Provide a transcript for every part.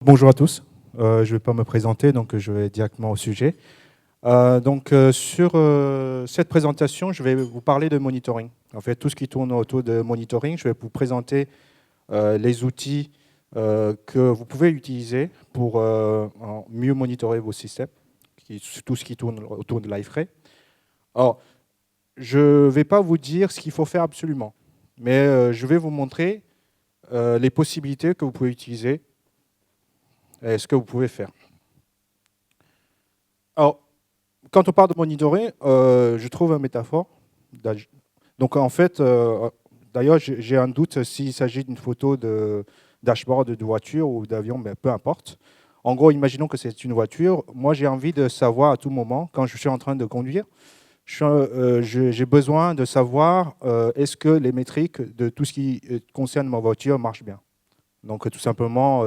Bonjour à tous. Je ne vais pas me présenter, donc je vais directement au sujet. Sur cette présentation, je vais vous parler de monitoring. En fait, tout ce qui tourne autour de monitoring, je vais vous présenter les outils que vous pouvez utiliser pour mieux monitorer vos systèmes, tout ce qui tourne autour de Liferay. Alors, je ne vais pas vous dire ce qu'il faut faire absolument, mais je vais vous montrer les possibilités que vous pouvez utiliser et ce que vous pouvez faire. Alors, quand on parle de monitoring, je trouve une métaphore. Donc en fait, d'ailleurs, j'ai un doute s'il s'agit d'une photo de dashboard de voiture ou d'avion, mais peu importe. En gros, imaginons que c'est une voiture. Moi, j'ai envie de savoir à tout moment, quand je suis en train de conduire, j'ai besoin de savoir est-ce que les métriques de tout ce qui concerne ma voiture marchent bien. Donc tout simplement,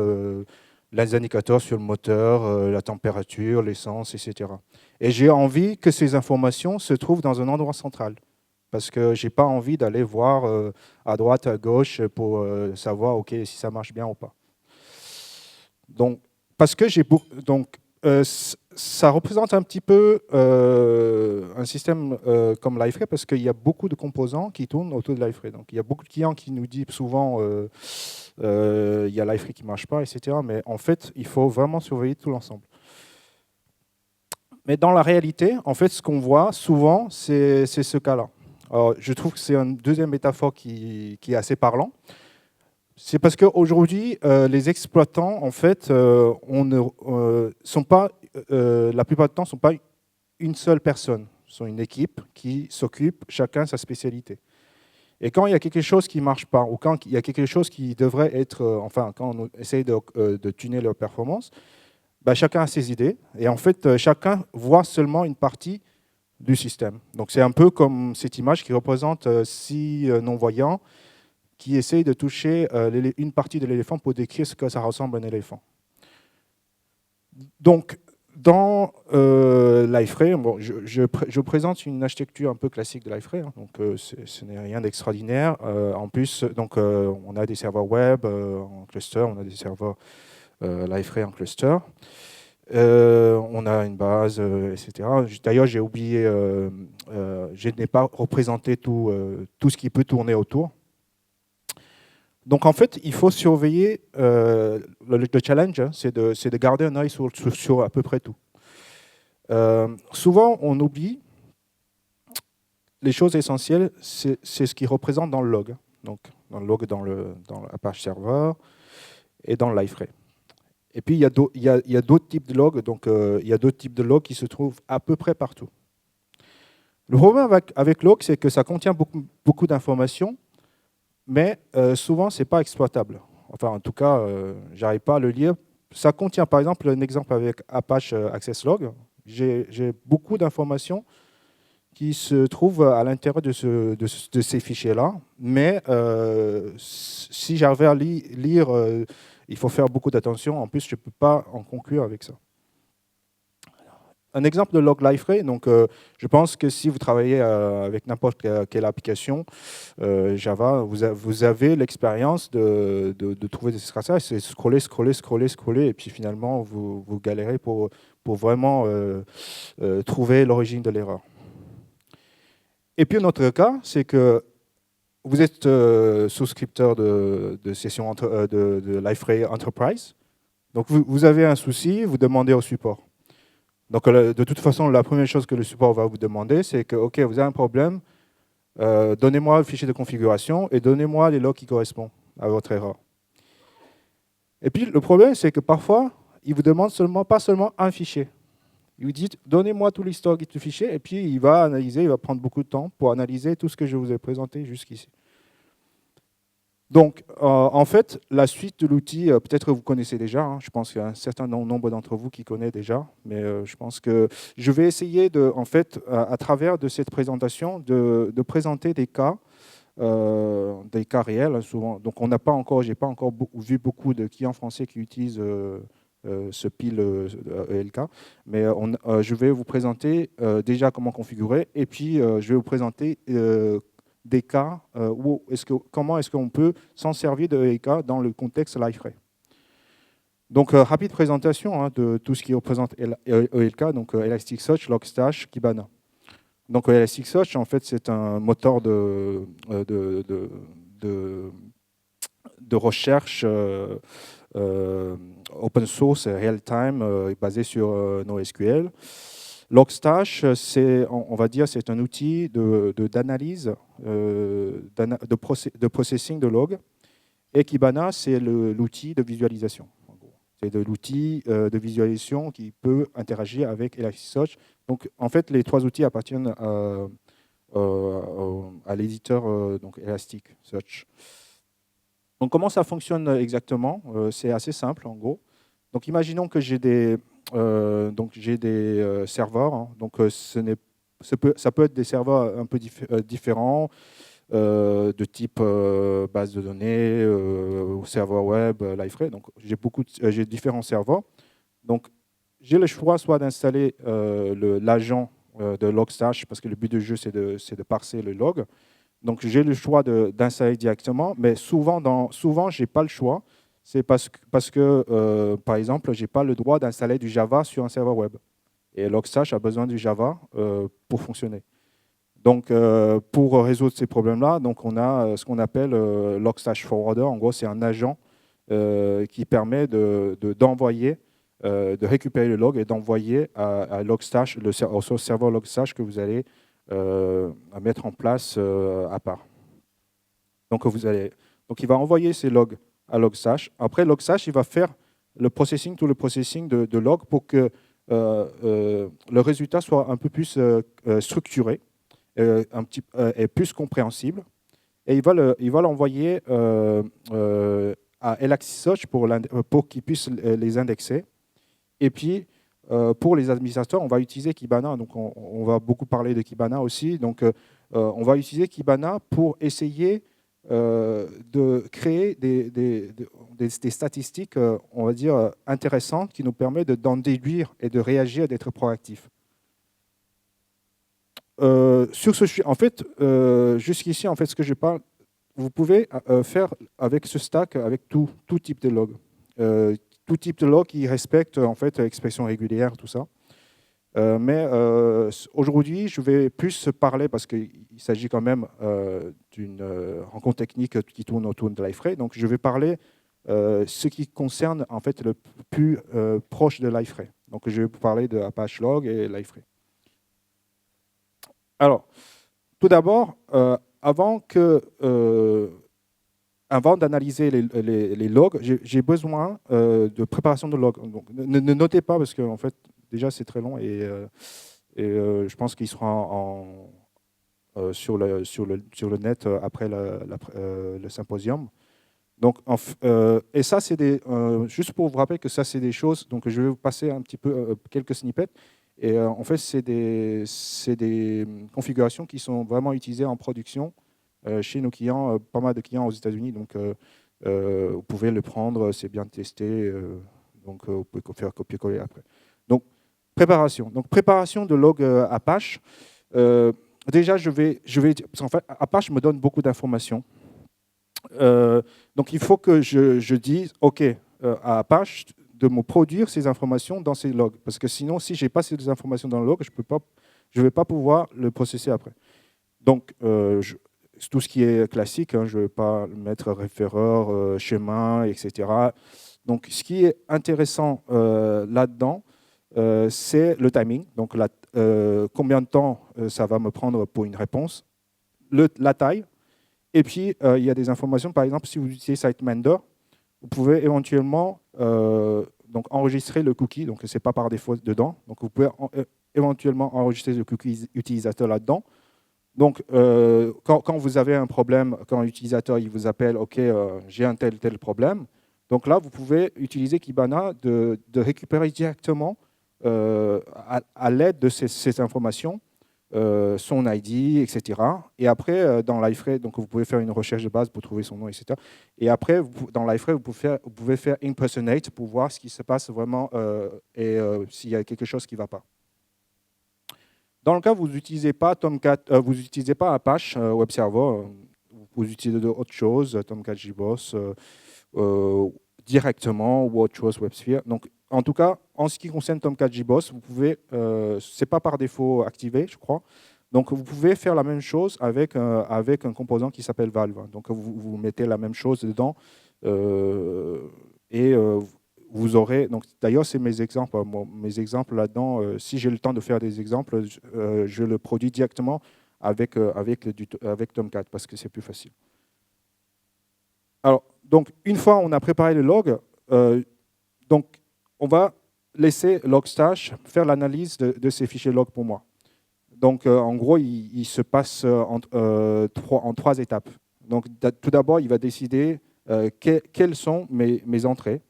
les indicateurs sur le moteur, la température, l'essence, etc. Et j'ai envie que ces informations se trouvent dans un endroit central, parce que je n'ai pas envie d'aller voir à droite, à gauche pour savoir si ça marche bien ou pas. Donc, parce que ça représente un petit peu un système comme Liferay, parce qu'il y a beaucoup de composants qui tournent autour de Liferay. Donc, il y a beaucoup de clients qui nous disent souvent il y a Liferay qui ne marche pas, etc. Mais en fait, il faut vraiment surveiller tout l'ensemble. Mais dans la réalité, en fait, ce qu'on voit souvent, c'est ce cas-là. Alors, je trouve que c'est une deuxième métaphore qui est assez parlant. C'est parce qu'aujourd'hui, les exploitants, en fait, sont pas, la plupart du temps, ne sont pas une seule personne. Ce sont une équipe qui s'occupe, chacun sa spécialité. Et quand il y a quelque chose qui ne marche pas, ou quand il y a quelque chose qui devrait être, quand on essaye de tuner leur performance, ben, chacun a ses idées. Et en fait, chacun voit seulement une partie du système. Donc c'est un peu comme cette image qui représente 6 non-voyants qui essayent de toucher une partie de l'éléphant pour décrire ce que ça ressemble à un éléphant. Donc, dans Liferay, bon, je présente une architecture un peu classique de Liferay, hein, donc ce n'est rien d'extraordinaire. En plus, on a des serveurs web en cluster, on a des serveurs Liferay en cluster. On a une base, etc. D'ailleurs, j'ai oublié, je n'ai pas représenté tout ce qui peut tourner autour. Donc en fait, il faut surveiller, le challenge, hein, c'est de garder un œil sur à peu près tout. Souvent, on oublie les choses essentielles, c'est ce qui représente dans le log. Donc dans le log, dans l'Apache Server et dans le Liferay. Et puis, il y a d'autres types de logs, donc il y a d'autres types de logs qui se trouvent à peu près partout. Le problème avec log, c'est que ça contient beaucoup d'informations, mais souvent, ce n'est pas exploitable. Enfin, en tout cas, je n'arrive pas à le lire. Ça contient, par exemple, un exemple avec Apache Access Log. J'ai beaucoup d'informations qui se trouvent à l'intérieur de ces fichiers-là, mais si j'arrive à lire, il faut faire beaucoup d'attention. En plus, je ne peux pas en conclure avec ça. Un exemple de log Liferay, donc je pense que si vous travaillez avec n'importe quelle application Java, vous avez l'expérience de trouver des traçages, c'est scroller, et puis finalement vous galérez pour vraiment trouver l'origine de l'erreur. Et puis un autre cas, c'est que vous êtes souscripteur de session de Liferay Enterprise, donc vous avez un souci, vous demandez au support. Donc, de toute façon, la première chose que le support va vous demander, c'est que, OK, vous avez un problème, donnez-moi le fichier de configuration et donnez-moi les logs qui correspondent à votre erreur. Et puis, le problème, c'est que parfois, il vous demande pas seulement un fichier. Il vous dit, donnez-moi tout l'historique du fichier, et puis il va analyser, il va prendre beaucoup de temps pour analyser tout ce que je vous ai présenté jusqu'ici. Donc, en fait, la suite de l'outil, peut-être que vous connaissez déjà, hein, je pense qu'il y a un certain nombre d'entre vous qui connaissent déjà, mais je pense que je vais essayer, en fait, à travers de cette présentation, de présenter des cas réels, souvent. Donc, j'ai pas encore vu beaucoup de clients français qui utilisent ce pile ELK, mais je vais vous présenter déjà comment configurer, et puis je vais vous présenter des cas comment est-ce qu'on peut s'en servir de ELK dans le contexte Liferay. Donc, rapide présentation de tout ce qui représente ELK, donc Elasticsearch, Logstash, Kibana. Donc, Elasticsearch, en fait, c'est un moteur de recherche open source, real-time, basé sur NoSQL. Logstash, on va dire, c'est un outil d'analyse, de processing de log. Et Kibana, c'est l'outil de visualisation. C'est de l'outil de visualisation qui peut interagir avec Elasticsearch. Donc, en fait, les trois outils appartiennent à l'éditeur donc Elasticsearch. Donc, comment ça fonctionne exactement? C'est assez simple, en gros. Donc, imaginons que j'ai des serveurs. Hein. Donc, ça peut être des serveurs un peu différents, de type base de données, serveur web, Liferay. Donc, j'ai différents serveurs. Donc, j'ai le choix soit d'installer l'agent de Logstash, parce que le but du jeu, c'est de parser le log. Donc, j'ai le choix d'installer directement, mais souvent, je n'ai pas le choix. C'est parce que par exemple, je n'ai pas le droit d'installer du Java sur un serveur web. Et Logstash a besoin du Java pour fonctionner. Donc, pour résoudre ces problèmes-là, on a ce qu'on appelle Logstash Forwarder. En gros, c'est un agent qui permet d'envoyer, de récupérer le log et d'envoyer à Logstash, au serveur Logstash que vous allez mettre en place à part. Donc, il va envoyer ces logs à Logstash. Après, Logstash, il va faire tout le processing de log pour que le résultat soit un peu plus structuré et plus compréhensible. Et il va l'envoyer à Elasticsearch pour qu'il puisse les indexer. Et puis, pour les administrateurs, on va utiliser Kibana. Donc, on va beaucoup parler de Kibana aussi. Donc, on va utiliser Kibana pour essayer de créer des statistiques, on va dire, intéressantes qui nous permettent d'en déduire et de réagir, d'être proactifs. Sur ce sujet, en fait, jusqu'ici, en fait, ce que je parle, vous pouvez faire avec ce stack, avec tout type de log. Tout type de log qui respecte en fait l'expression régulière, tout ça. Mais aujourd'hui, je vais plus parler, parce qu'il s'agit quand même d'une rencontre technique qui tourne autour de Liferay. Donc, je vais parler ce qui concerne en fait le plus proche de Liferay. Donc, je vais vous parler de Apache Log et Liferay. Alors, tout d'abord, avant d'analyser les logs, j'ai besoin de préparation de logs. Donc, ne notez pas, parce que en fait, déjà, c'est très long et je pense qu'il sera sur le net après le symposium. Donc, et ça, c'est juste pour vous rappeler que ça, c'est des choses. Donc, je vais vous passer un petit peu quelques snippets. Et en fait, c'est des configurations qui sont vraiment utilisées en production chez nos clients, pas mal de clients aux États-Unis. Donc, vous pouvez le prendre, c'est bien testé. Donc, vous pouvez faire copier-coller après. Donc, préparation. Donc, préparation de log Apache. Déjà, parce qu'en fait, Apache me donne beaucoup d'informations. Donc, il faut que je dise, OK, à Apache, de me produire ces informations dans ces logs. Parce que sinon, si je n'ai pas ces informations dans le log, je ne vais pas pouvoir le processer après. Donc, tout ce qui est classique, hein, je ne vais pas mettre référeur, chemin, etc. Donc, ce qui est intéressant là-dedans, c'est le timing. Donc, combien de temps ça va me prendre pour une réponse, la taille. Et puis, il y a des informations, par exemple, si vous utilisez SiteMender, vous pouvez éventuellement donc enregistrer le cookie, donc ce n'est pas par défaut dedans. Donc, vous pouvez éventuellement enregistrer le cookie utilisateur là-dedans. Donc, quand vous avez un problème, quand l'utilisateur il vous appelle, OK, j'ai un tel problème, donc là, vous pouvez utiliser Kibana de récupérer directement, à l'aide de ces informations, son ID, etc. Et après, dans Liferay, donc vous pouvez faire une recherche de base pour trouver son nom, etc. Et après, dans Liferay, vous pouvez faire impersonate pour voir ce qui se passe vraiment et s'il y a quelque chose qui ne va pas. Dans le cas où vous n'utilisez pas Tomcat, vous n'utilisez pas Apache Web Server, vous utilisez d'autres choses, Tomcat JBoss, directement ou autre chose WebSphere. Donc, en tout cas, en ce qui concerne Tomcat JBoss, vous pouvez, c'est pas par défaut activé, je crois. Donc, vous pouvez faire la même chose avec un composant qui s'appelle Valve. Donc, vous mettez la même chose dedans et vous aurez. Donc, d'ailleurs, c'est mes exemples. Mes exemples là-dedans, si j'ai le temps de faire des exemples, je le produis directement avec Tomcat parce que c'est plus facile. Alors, donc, une fois on a préparé le log, donc, on va laisser Logstash faire l'analyse de ces fichiers log pour moi. Donc, en gros, il se passe en trois étapes. Donc, tout d'abord, il va décider quelles sont mes entrées.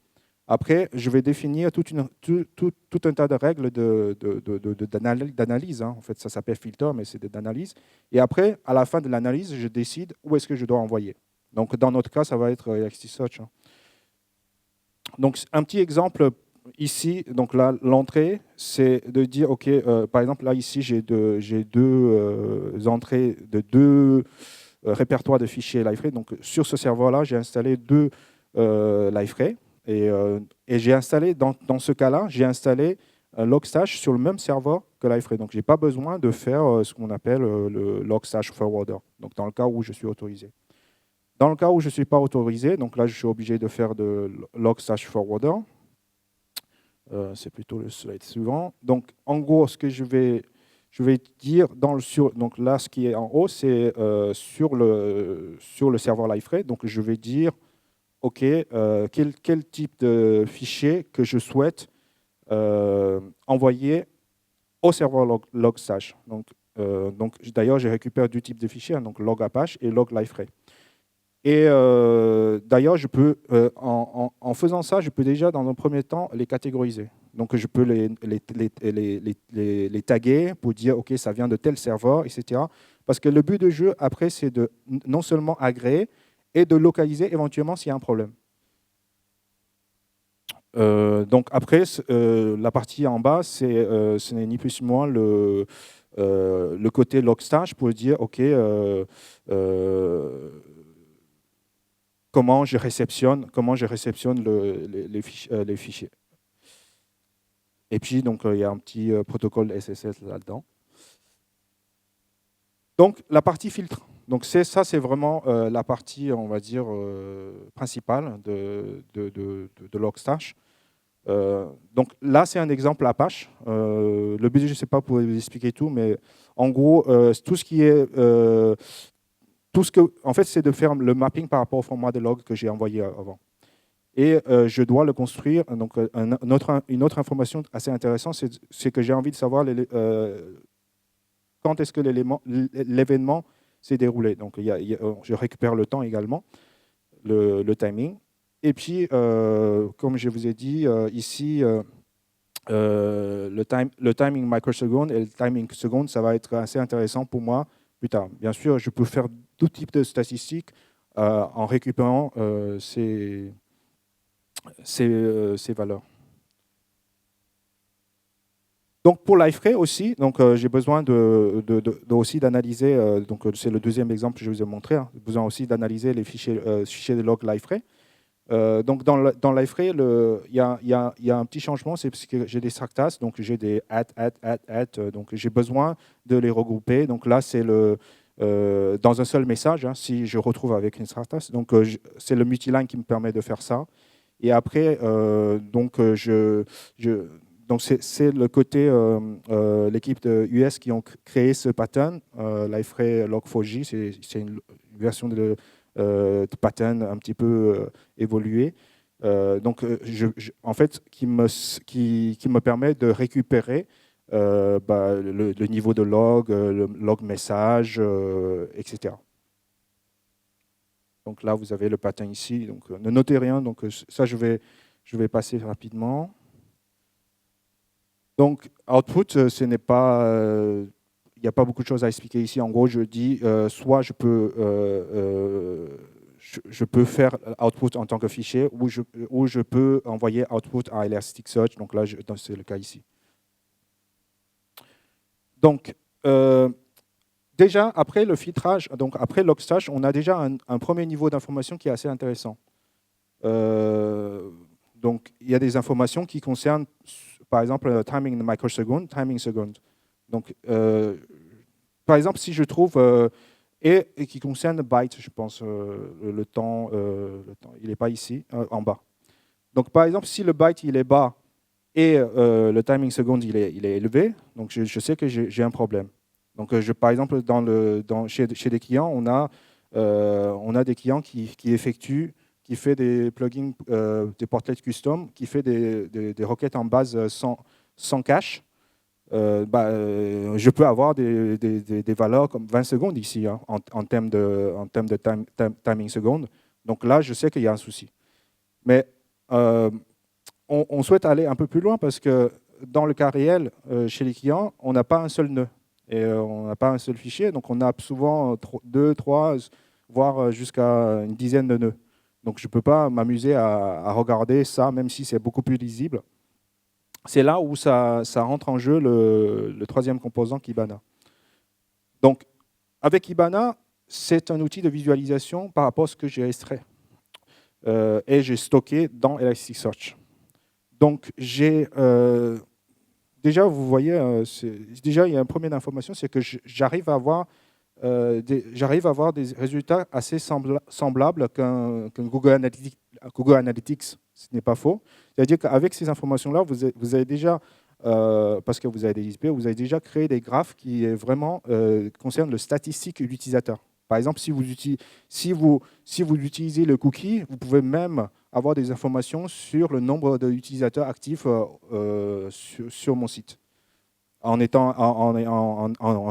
Après, je vais définir tout un tas de règles d'analyse. En fait, ça s'appelle filter, mais c'est d'analyse. Et après, à la fin de l'analyse, je décide où est-ce que je dois envoyer. Donc, dans notre cas, ça va être Elasticsearch. Donc, un petit exemple ici, donc là, l'entrée, c'est de dire, OK, par exemple, là, ici, j'ai deux entrées de deux répertoires de fichiers Liferay. Donc, sur ce serveur-là, j'ai installé deux Liferay. Et j'ai installé, dans ce cas-là, j'ai installé Logstash sur le même serveur que Liferay. Donc, je n'ai pas besoin de faire ce qu'on appelle le Logstash Forwarder, donc dans le cas où je suis autorisé. Dans le cas où je ne suis pas autorisé, donc là, je suis obligé de faire de Logstash Forwarder. C'est plutôt le slide suivant. Donc, en gros, ce que je vais dire, donc là, ce qui est en haut, c'est sur le serveur Liferay. Donc, je vais dire, OK, quel type de fichier que je souhaite envoyer au serveur Logstash. Donc d'ailleurs, je récupère deux types de fichiers, donc log Apache et log Liferay. Et d'ailleurs, je peux, en faisant ça, je peux déjà, dans un premier temps, les catégoriser. Donc, je peux les taguer pour dire, OK, ça vient de tel serveur, etc. Parce que le but du jeu, après, c'est de non seulement agréer, et de localiser éventuellement s'il y a un problème. Donc, après, la partie en bas, ce n'est ni plus ni moins le côté Logstash pour dire, OK, comment je réceptionne les fichiers. Et puis, donc, il y a un petit protocole SSL là-dedans. Donc, la partie filtre. Donc, ça, c'est vraiment la partie, on va dire, principale de Logstash. Donc là, c'est un exemple Apache. Le but, je ne sais pas pour vous expliquer tout, mais en gros, tout ce qui est en fait, c'est de faire le mapping par rapport au format de log que j'ai envoyé avant. Et je dois le construire. Donc, une autre information assez intéressante, c'est que j'ai envie de savoir quand est-ce que l'événement s'est déroulé. Donc, je récupère le temps également, le timing. Et puis, comme je vous ai dit, ici, le timing microseconde et le timing seconde, ça va être assez intéressant pour moi plus tard. Bien sûr, je peux faire tout type de statistiques en récupérant ces valeurs. Donc pour Liferay aussi, j'ai besoin aussi d'analyser, donc c'est le deuxième exemple que je vous ai montré, j'ai besoin aussi d'analyser les fichiers de log Liferay. Donc dans Liferay, il y a un petit changement, c'est parce que j'ai des structas, donc j'ai des donc j'ai besoin de les regrouper. Donc là, c'est dans un seul message, si je retrouve avec une structas. Donc c'est le multiline qui me permet de faire ça. Et après, donc c'est le côté l'équipe de US qui ont créé ce pattern, Liferay Log4j, c'est une version de pattern un petit peu évolué. En fait, qui me permet de récupérer le niveau de log, le log message, etc. Donc là, vous avez le pattern ici. Donc ne notez rien. Donc ça, je vais passer rapidement. Donc output, ce n'est pas il n'y a pas beaucoup de choses à expliquer ici. En gros, je dis, soit je peux faire output en tant que fichier, ou je peux envoyer output à Elasticsearch. Donc là, c'est le cas ici. Donc, déjà, après le filtrage, donc après Logstash, on a déjà un premier niveau d'information qui est assez intéressant. Donc, il y a des informations qui concernent, par exemple, timing microseconde, timing second. Donc, par exemple, si je trouve et qui concerne byte, je pense, le temps, il n'est pas ici, en bas. Donc, par exemple, si le byte il est bas et le timing seconde il est élevé, donc je sais que j'ai un problème. Donc, par exemple, chez des clients, on a des clients qui effectuent, qui fait des plugins, des portlets custom, qui fait des requêtes en base sans cache. Je peux avoir des valeurs comme 20 secondes ici, hein, en termes de timing seconde. Donc là, je sais qu'il y a un souci. Mais on souhaite aller un peu plus loin parce que dans le cas réel, chez les clients, on n'a pas un seul nœud et on n'a pas un seul fichier. Donc on a souvent 2, 3, voire jusqu'à une dizaine de nœuds. Donc je ne peux pas m'amuser à regarder ça, même si c'est beaucoup plus lisible. C'est là où ça rentre en jeu le troisième composant, Kibana. Donc, avec Kibana, c'est un outil de visualisation par rapport à ce que j'ai extrait et j'ai stocké dans Elasticsearch. Donc, déjà, vous voyez, déjà, il y a une première information, c'est que j'arrive à avoir des résultats assez semblables qu'un Google Analytics. Ce n'est pas faux. C'est-à-dire qu'avec ces informations-là, vous avez déjà, parce que vous avez des ISP, vous avez déjà créé des graphes qui vraiment concernent le statistique de l'utilisateur. Par exemple, si vous utilisez le cookie, vous pouvez même avoir des informations sur le nombre d'utilisateurs actifs sur mon site en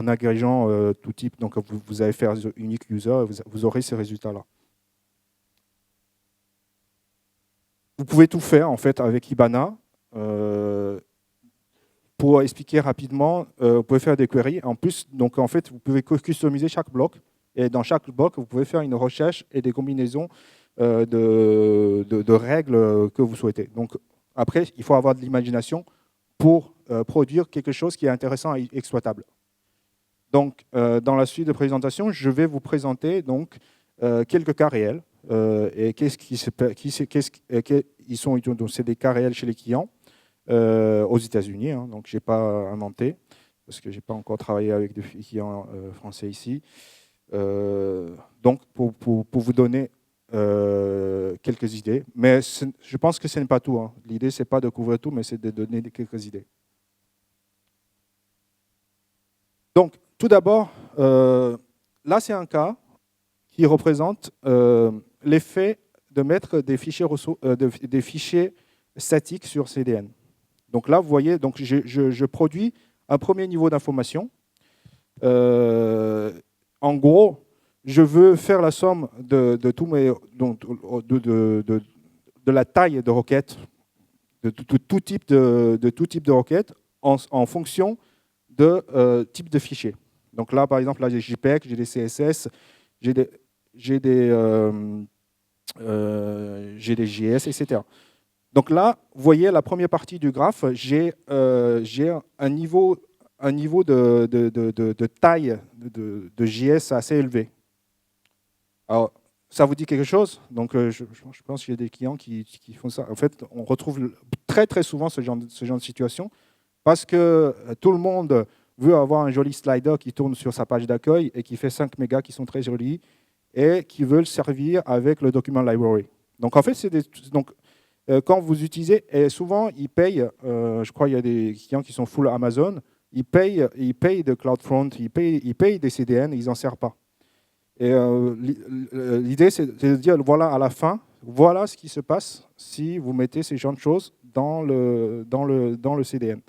agrégeant tout type. Donc, vous allez faire unique user, vous aurez ces résultats-là. Vous pouvez tout faire en fait avec Kibana. Pour expliquer rapidement, vous pouvez faire des queries. En plus, donc en fait, vous pouvez customiser chaque bloc. Et dans chaque bloc, vous pouvez faire une recherche et des combinaisons de règles que vous souhaitez. Donc après, il faut avoir de l'imagination pour produire quelque chose qui est intéressant et exploitable. Donc, dans la suite de présentation, je vais vous présenter donc, quelques cas réels. Et c'est des cas réels chez les clients aux États-Unis. Hein, donc, je n'ai pas inventé parce que je n'ai pas encore travaillé avec des clients français ici. Donc, pour vous donner quelques idées. Mais je pense que ce n'est pas tout. Hein. L'idée, ce n'est pas de couvrir tout, mais c'est de donner quelques idées. Donc, tout d'abord, là, c'est un cas qui représente l'effet de mettre des fichiers statiques sur CDN. Donc là, vous voyez, donc je produis un premier niveau d'information. En gros, je veux faire la somme de la taille de requête, de tout type de requête en fonction de type de fichier. Donc là, par exemple, là, j'ai JPEG, j'ai des CSS, j'ai des JS, etc. Donc là, vous voyez la première partie du graphe, j'ai un niveau de taille de JS assez élevé. Alors, ça vous dit quelque chose? Donc, je pense qu'il y a des clients qui font ça. En fait, on retrouve très, très souvent ce genre de situation parce que tout le monde veut avoir un joli slider qui tourne sur sa page d'accueil et qui fait 5 mégas qui sont très jolis et qui veulent servir avec le document library. Donc, en fait, quand vous utilisez, et souvent, ils payent, je crois qu'il y a des clients qui sont full Amazon, ils payent de CloudFront, ils payent des CDN, ils n'en servent pas. Et l'idée, c'est de dire, voilà, à la fin, voilà ce qui se passe si vous mettez ces genres de choses dans le CDN.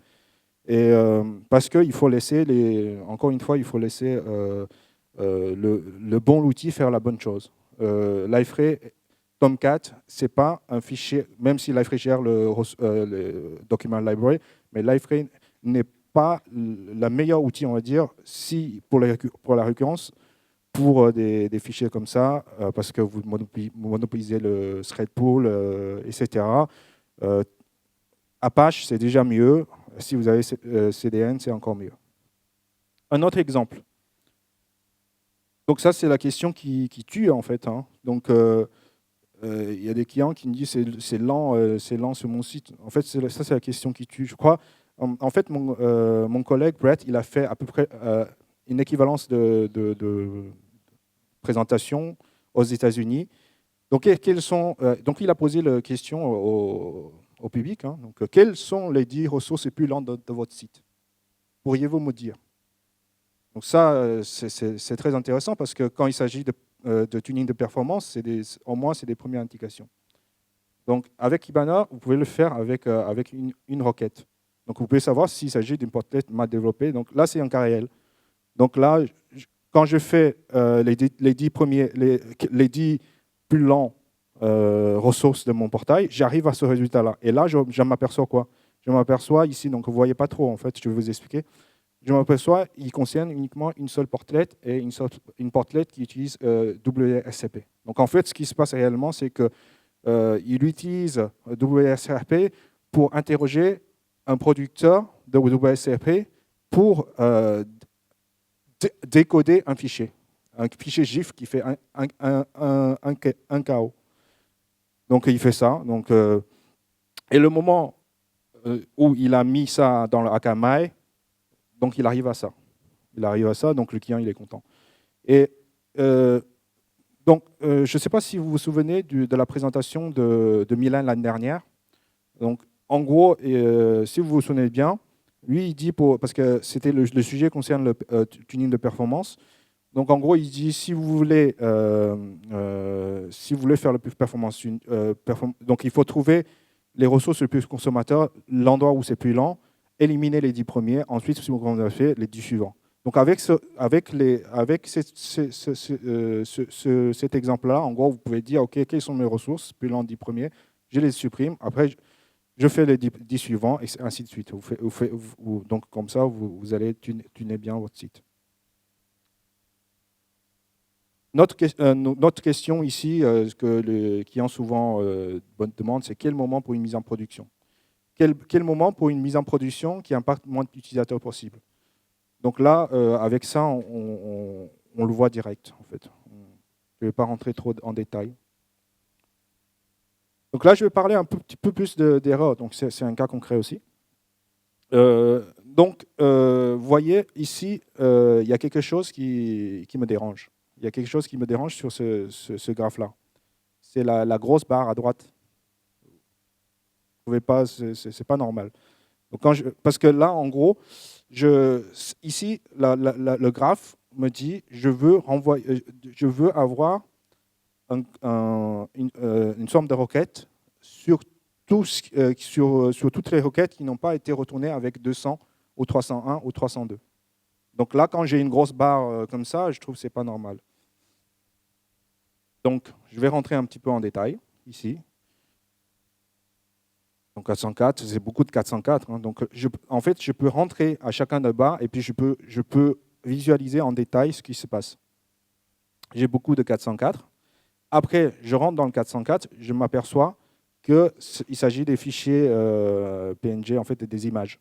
Et parce qu'il faut laisser, encore une fois, il faut laisser le bon outil faire la bonne chose. Liferay, Tomcat, ce n'est pas un fichier, même si Liferay gère le document library, mais Liferay n'est pas le meilleur outil, on va dire, pour la récurrence, pour des fichiers comme ça, parce que vous monopolisez le thread pool, etc. Apache, c'est déjà mieux. Si vous avez CDN, c'est encore mieux. Un autre exemple. Donc ça, c'est la question qui tue, en fait. Hein. Donc, il y a des clients qui me disent c'est lent sur mon site. En fait, ça, c'est la question qui tue. Je crois, en fait, mon collègue Brett, il a fait à peu près une équivalence de présentation aux États-Unis. Donc, donc, il a posé la question au public. Hein. Donc, quelles sont les 10 ressources les plus lentes de votre site? Pourriez-vous me dire? Donc ça, c'est très intéressant parce que quand il s'agit de tuning de performance, au moins, c'est des premières indications. Donc, avec Kibana, vous pouvez le faire avec une requête. Donc, vous pouvez savoir s'il s'agit d'une portlet mal développée. Donc là, c'est un cas réel. Donc là, quand je fais les 10 plus lents ressources de mon portail, j'arrive à ce résultat-là. Et là, je m'aperçois quoi? Je m'aperçois ici, donc vous ne voyez pas trop, en fait, je vais vous expliquer. Je m'aperçois qu'il concerne uniquement une seule portlet et une portlet qui utilise WSCP. Donc en fait, ce qui se passe réellement, c'est qu'il utilise WSCP pour interroger un producteur de WSCP pour décoder un fichier GIF qui fait un KO. Donc il fait ça. Donc, et le moment où il a mis ça dans le Akamai, donc il arrive à ça. Donc le client il est content. Et donc je ne sais pas si vous vous souvenez de la présentation de Milan l'année dernière. Donc en gros, si vous vous souvenez bien, lui il dit parce que c'était le sujet concerne le tuning de performance. Donc en gros il dit si vous voulez faire le plus performance, donc il faut trouver les ressources les plus consommateurs, l'endroit où c'est plus lent, éliminer les 10 premiers, ensuite, si vous avez fait, les 10 suivants. Donc, avec cet exemple-là, en gros, vous pouvez dire, OK, quelles sont mes ressources, plus lents 10 premiers, je les supprime, après, je fais les 10 suivants, et ainsi de suite. Donc, comme ça, vous allez tuner bien votre site. Notre question ici, ce que les clients souvent demandent, c'est quel moment pour une mise en production? Quel moment pour une mise en production qui impacte moins d'utilisateurs possible? Donc là, avec ça, on le voit direct, en fait. Je ne vais pas rentrer trop en détail. Donc là, je vais parler un petit peu plus d'erreurs. Donc c'est un cas concret aussi. Donc, vous voyez, ici, il y a quelque chose qui me dérange. Il y a quelque chose qui me dérange sur ce graphe-là. C'est la grosse barre à droite. Vous pouvez pas, c'est pas normal. Donc parce que là, en gros, ici, le graphe me dit je veux avoir une somme de requêtes sur toutes les requêtes qui n'ont pas été retournées avec 200 ou 301 ou 302. Donc là, quand j'ai une grosse barre comme ça, je trouve que ce n'est pas normal. Donc, je vais rentrer un petit peu en détail ici. Donc 404, c'est beaucoup de 404. Hein. Donc, en fait, je peux rentrer à chacun de bas et puis je peux visualiser en détail ce qui se passe. J'ai beaucoup de 404. Après, je rentre dans le 404, je m'aperçois qu'il s'agit des fichiers PNG, en fait, des images.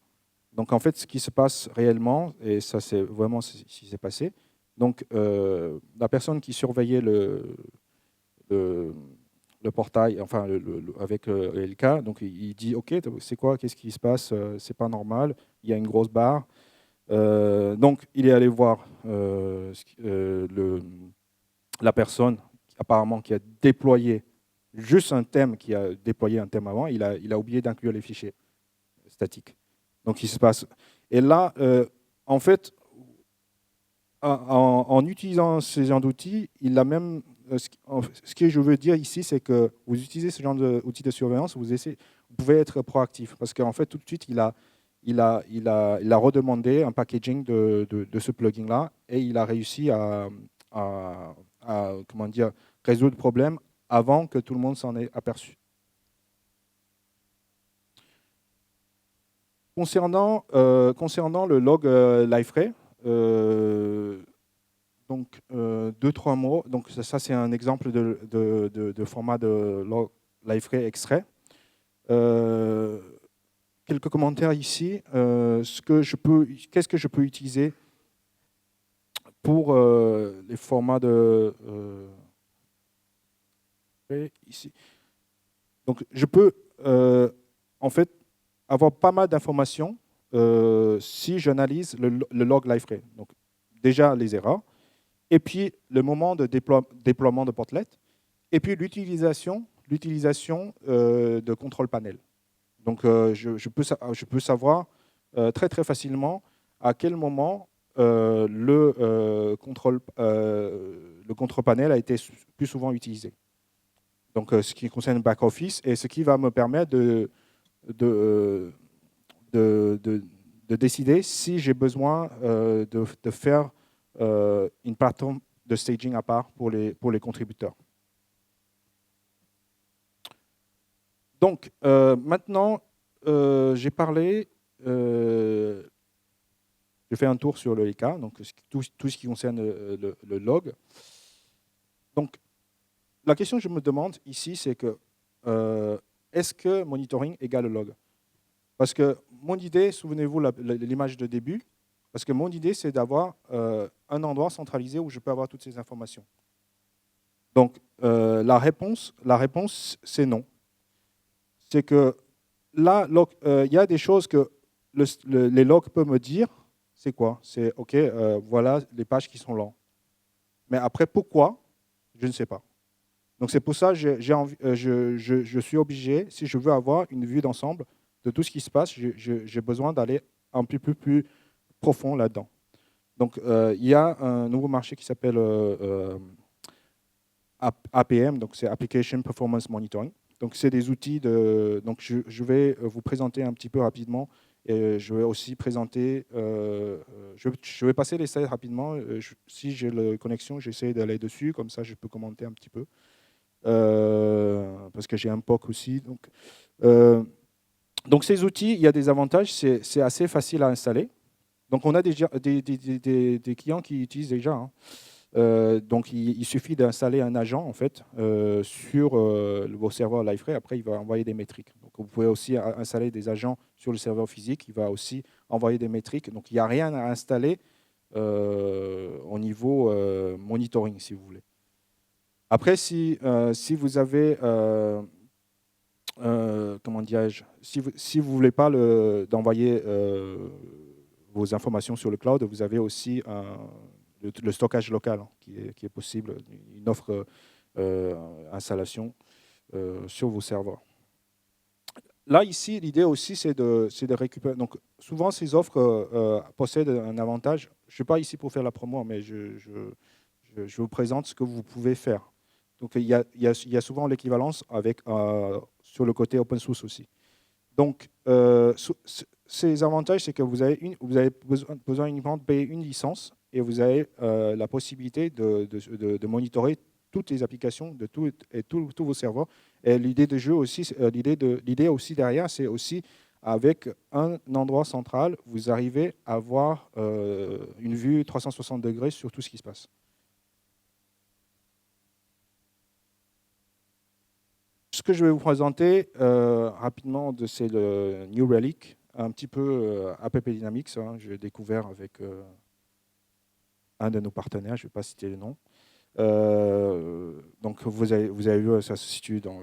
Donc, en fait, ce qui se passe réellement, et ça, c'est vraiment ce qui s'est passé, donc, la personne qui surveillait le portail, enfin, avec LK, donc il dit, OK, c'est quoi, qu'est-ce qui se passe, c'est pas normal, il y a une grosse barre. Donc, il est allé voir la personne, apparemment, qui a déployé juste un thème, qui a déployé un thème avant, il a oublié d'inclure les fichiers statiques. Donc, il se passe. Et là, en fait, en utilisant ce genre d'outils, il a même. Ce que je veux dire ici, c'est que vous utilisez ce genre d'outils de surveillance, vous pouvez être proactif. Parce qu'en fait, tout de suite, il a redemandé un packaging de ce plugin-là et il a réussi à comment dire, résoudre le problème avant que tout le monde s'en ait aperçu. Concernant le log Liferay, donc 2-3 mots. Donc ça c'est un exemple de format de log Liferay extrait. Quelques commentaires ici. Qu'est-ce que je peux utiliser pour les formats de ici. Donc, je peux en fait avoir pas mal d'informations si j'analyse le log liferay. Donc, déjà les erreurs, et puis le moment de déploiement de portlet, et puis l'utilisation de contrôle panel. Donc, je peux savoir très très facilement à quel moment le contrôle panel a été plus souvent utilisé. Donc, ce qui concerne le back-office et ce qui va me permettre de, de décider si j'ai besoin de faire une plateforme de staging à part pour les contributeurs. Donc, maintenant, j'ai parlé, j'ai fait un tour sur le LK, donc tout ce qui concerne le log. Donc, la question que je me demande ici, c'est que est-ce que monitoring égale log? Parce que mon idée, souvenez-vous l'image de début, parce que mon idée, c'est d'avoir un endroit centralisé où je peux avoir toutes ces informations. Donc, la réponse c'est non. C'est que là, il y a des choses que les logs peuvent me dire. C'est quoi? C'est OK, voilà les pages qui sont lentes. Mais après, pourquoi? Je ne sais pas. Donc, c'est pour ça que je suis obligé, si je veux avoir une vue d'ensemble de tout ce qui se passe, j'ai besoin d'aller un peu plus profond là-dedans. Donc, il y a un nouveau marché qui s'appelle APM, donc c'est Application Performance Monitoring. Donc, c'est des outils de. Donc, je vais vous présenter un petit peu rapidement. Et je vais aussi présenter. Je vais passer les slides rapidement. Si j'ai la connexion, j'essaie d'aller dessus. Comme ça, je peux commenter un petit peu. Parce que j'ai un POC aussi. Donc, ces outils, il y a des avantages. C'est assez facile à installer. Donc, on a déjà des clients qui utilisent déjà. Hein. Donc, il suffit d'installer un agent en fait sur vos serveurs Liferay. Après, il va envoyer des métriques. Donc, vous pouvez aussi installer des agents sur le serveur physique. Il va aussi envoyer des métriques. Donc, il n'y a rien à installer au niveau monitoring, si vous voulez. Après, si vous avez comment dirais-je, si vous voulez pas d'envoyer vos informations sur le cloud, vous avez aussi le stockage local qui est possible, une offre installation sur vos serveurs. Là, ici, l'idée aussi, c'est de récupérer. Donc, souvent, ces offres possèdent un avantage. Je ne suis pas ici pour faire la promo, mais je vous présente ce que vous pouvez faire. Donc, il y a souvent l'équivalence sur le côté open source aussi. Donc, ces avantages, c'est que vous avez besoin uniquement de payer une licence et vous avez la possibilité de monitorer toutes les applications de tous vos serveurs. Et l'idée de jeu aussi, l'idée aussi derrière, c'est aussi avec un endroit central, vous arrivez à avoir une vue 360 degrés sur tout ce qui se passe. Ce que je vais vous présenter rapidement, c'est le New Relic, un petit peu App Dynamics. Hein, j'ai découvert avec un de nos partenaires, je ne vais pas citer le nom. Donc vous avez vu, ça se situe dans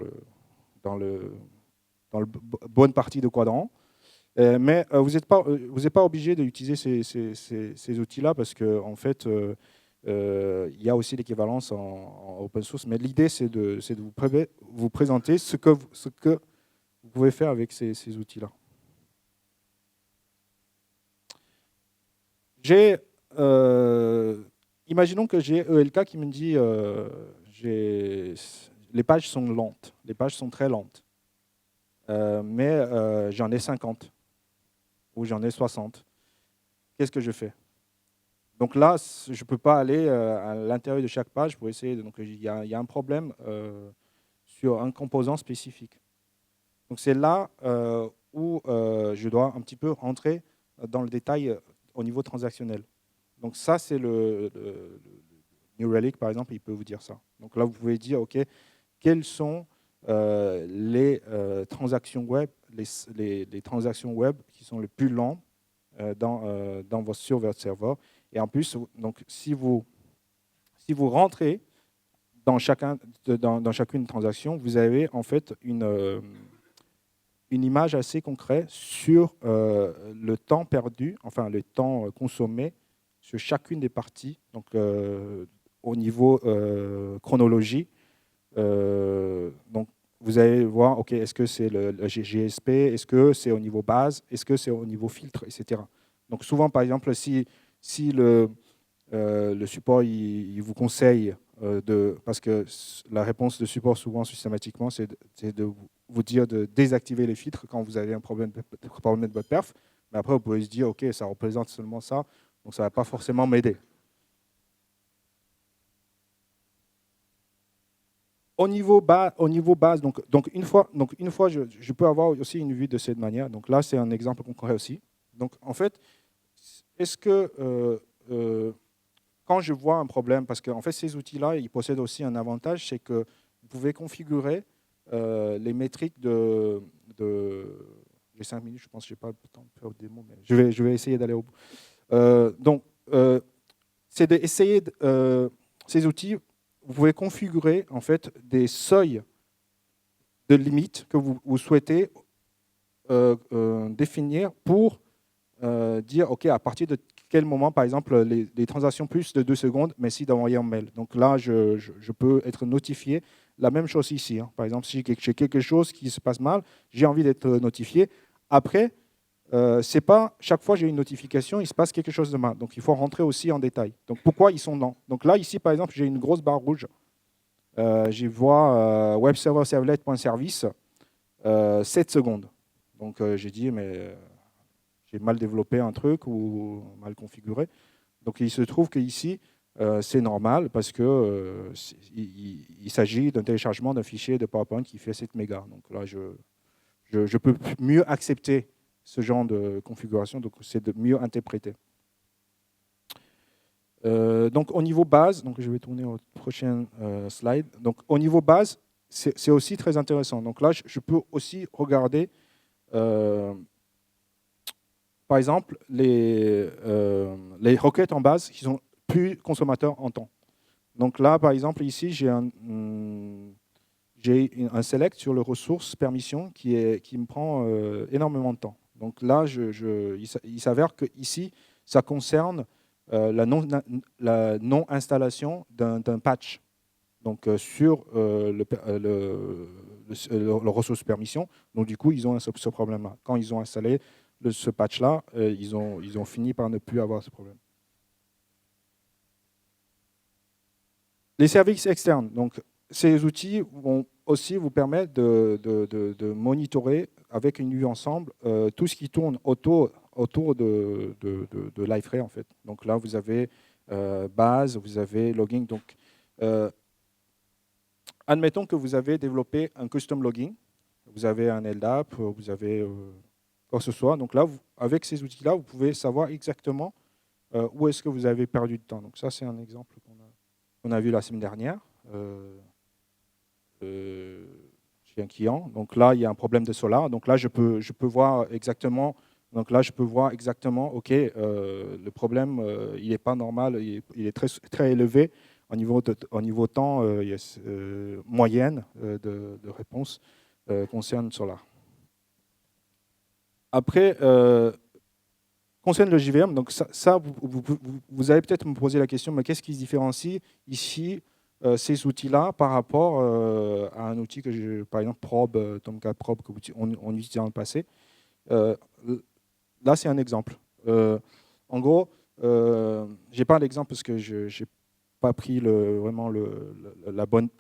le bonne partie de quadrant. Mais vous n'êtes pas obligé d'utiliser ces outils-là parce que en fait, il y a aussi l'équivalence en open source. Mais l'idée, c'est de vous présenter ce que vous pouvez faire avec ces outils-là. Imaginons que j'ai ELK qui me dit les pages sont lentes, les pages sont très lentes, mais j'en ai 50 ou j'en ai 60. Qu'est-ce que je fais? Donc là, je ne peux pas aller à l'intérieur de chaque page pour essayer. Donc il y a un problème sur un composant spécifique. Donc c'est là où je dois un petit peu rentrer dans le détail au niveau transactionnel. Donc ça, c'est le New Relic, par exemple, il peut vous dire ça. Donc là, vous pouvez dire, OK, quelles sont les transactions web, les transactions web qui sont les plus lentes sur votre serveur. Et en plus, donc, si vous rentrez dans chacune transaction, vous avez en fait une image assez concrète sur le temps perdu, enfin le temps consommé sur chacune des parties, donc au niveau chronologie. Donc vous allez voir, ok, est-ce que c'est le GSP, est-ce que c'est au niveau base, est-ce que c'est au niveau filtre, etc. Donc souvent, par exemple, si le support il vous conseille parce que la réponse de support souvent systématiquement, c'est de vous dire de désactiver les filtres quand vous avez un problème de votre perf. Mais après, vous pouvez se dire, ok, ça représente seulement ça, donc ça ne va pas forcément m'aider. Au niveau base, donc une fois je peux avoir aussi une vue de cette manière. Donc là, c'est un exemple concret aussi. Donc en fait, est-ce que quand je vois un problème, parce qu'en fait, ces outils-là, ils possèdent aussi un avantage, c'est que vous pouvez configurer les métriques J'ai 5 minutes, je pense que je n'ai pas le temps de faire le démo, mais je vais essayer d'aller au bout. C'est d'essayer, ces outils, vous pouvez configurer en fait des seuils de limites que vous souhaitez définir pour dire, OK, à partir de quel moment, par exemple, les transactions plus de 2 secondes, merci d'envoyer un mail. Donc là, je peux être notifié. La même chose ici. Par exemple, si j'ai quelque chose qui se passe mal, j'ai envie d'être notifié. Après, c'est pas chaque fois que j'ai une notification, il se passe quelque chose de mal. Donc il faut rentrer aussi en détail. Donc pourquoi ils sont lents? Donc là, ici, par exemple, j'ai une grosse barre rouge. J'y vois web server servlet.service 7 secondes. Donc j'ai dit, mais j'ai mal développé un truc ou mal configuré. Donc il se trouve qu'ici, c'est normal parce que il s'agit d'un téléchargement d'un fichier de PowerPoint qui fait 7 mégas. Donc là, je peux mieux accepter ce genre de configuration, donc c'est de mieux interpréter. Donc au niveau base, donc je vais tourner au prochain slide. Donc au niveau base, c'est aussi très intéressant. Donc là, je peux aussi regarder, par exemple, les requêtes en base qui sont plus consommateurs en temps. Donc là, par exemple, ici, j'ai un select sur le ressource permission qui me prend énormément de temps. Donc là, il s'avère que ici, ça concerne la non-installation d'un patch. Donc sur le ressource permission. Donc du coup, ils ont ce problème-là. Quand ils ont installé ce patch-là, ils ont fini par ne plus avoir ce problème. Les services externes. Donc, ces outils vont aussi vous permettre de monitorer avec une vue ensemble tout ce qui tourne autour de Liferay, en fait. Donc là, vous avez base, vous avez logging. Donc, admettons que vous avez développé un custom logging. Vous avez un LDAP, vous avez quoi que ce soit. Donc là, avec ces outils-là, vous pouvez savoir exactement où est-ce que vous avez perdu de temps. Donc ça, c'est un exemple qu'on a vu la semaine dernière. Chez un client. Donc là, il y a un problème de solar. Donc là, je peux voir exactement. Donc là, je peux voir exactement. Ok, le problème, il n'est pas normal. Il est très très élevé au niveau temps. Il y a, moyenne de réponse concerne solar. Après, concerne le JVM. Donc ça vous allez peut-être me poser la question, mais qu'est-ce qui se différencie ici ces outils-là par rapport à un outil que par exemple Probe, Tomcat Probe, qu'on utilisait dans le passé. Là, c'est un exemple. En gros, je n'ai pas l'exemple parce que je n'ai pas pris vraiment la bonne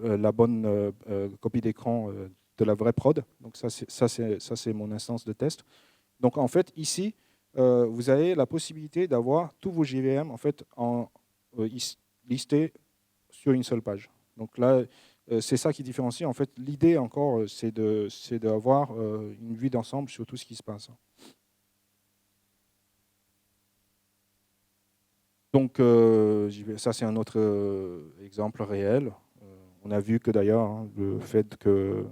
copie d'écran de la vraie prod. Donc ça, c'est mon instance de test. Donc en fait, ici, vous avez la possibilité d'avoir tous vos JVM en fait, listés sur une seule page. Donc là, c'est ça qui différencie. En fait, l'idée encore, c'est d'avoir une vue d'ensemble sur tout ce qui se passe. Donc ça, c'est un autre exemple réel. On a vu que d'ailleurs, le fait que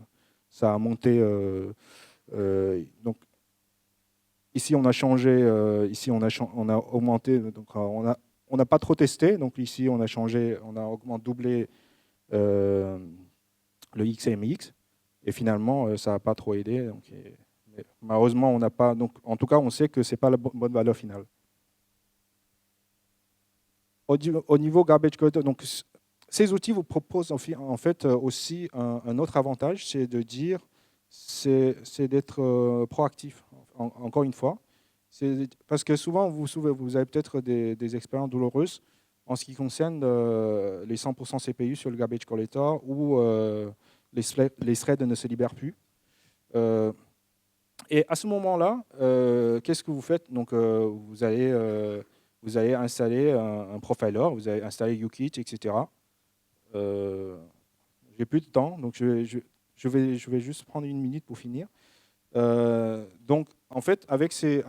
ça a monté. Donc ici, on a changé. Ici, on a augmenté. Donc on n'a pas trop testé. Donc ici, on a changé. On a doublé le XMX. Et finalement, ça n'a pas trop aidé. Donc, mais malheureusement, on n'a pas. Donc, en tout cas, on sait que ce n'est pas la bonne valeur finale. Au niveau garbage collector, donc, ces outils vous proposent en fait aussi un autre avantage, c'est de dire, c'est d'être proactif. Encore une fois, parce que souvent vous avez peut-être des expériences douloureuses en ce qui concerne les 100% CPU sur le garbage collector où les threads ne se libèrent plus. Et à ce moment-là, qu'est-ce que vous faites? Donc, vous allez installer un profiler, vous allez installer UKit, etc. J'ai plus de temps, donc je vais juste prendre une minute pour finir. Donc, en fait, avec ces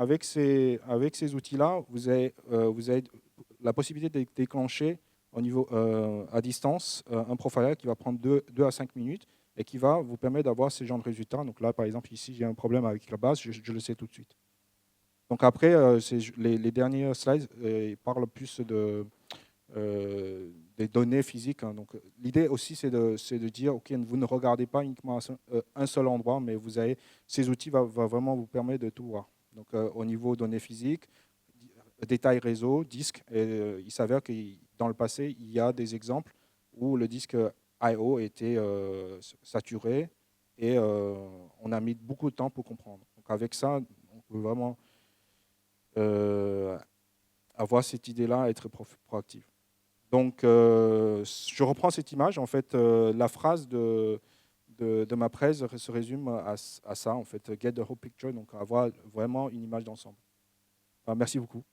outils-là, vous avez la possibilité de déclencher au niveau, à distance un profiler qui va prendre 2 à 5 minutes et qui va vous permettre d'avoir ce genre de résultats. Donc là, par exemple, ici, j'ai un problème avec la base, je le sais tout de suite. Donc après, les derniers slides parlent plus des données physiques. Hein. Donc l'idée aussi, c'est de dire, OK, vous ne regardez pas uniquement un seul endroit, mais ces outils vont vraiment vous permettre de tout voir. Donc au niveau données physiques, détails réseau, disque, et, il s'avère que dans le passé, il y a des exemples où le disque I/O était saturé et on a mis beaucoup de temps pour comprendre. Donc avec ça, on peut vraiment avoir cette idée-là, être proactif. Donc, je reprends cette image. En fait, la phrase de ma presse se résume à ça, en fait, get the whole picture, donc avoir vraiment une image d'ensemble. Enfin, merci beaucoup.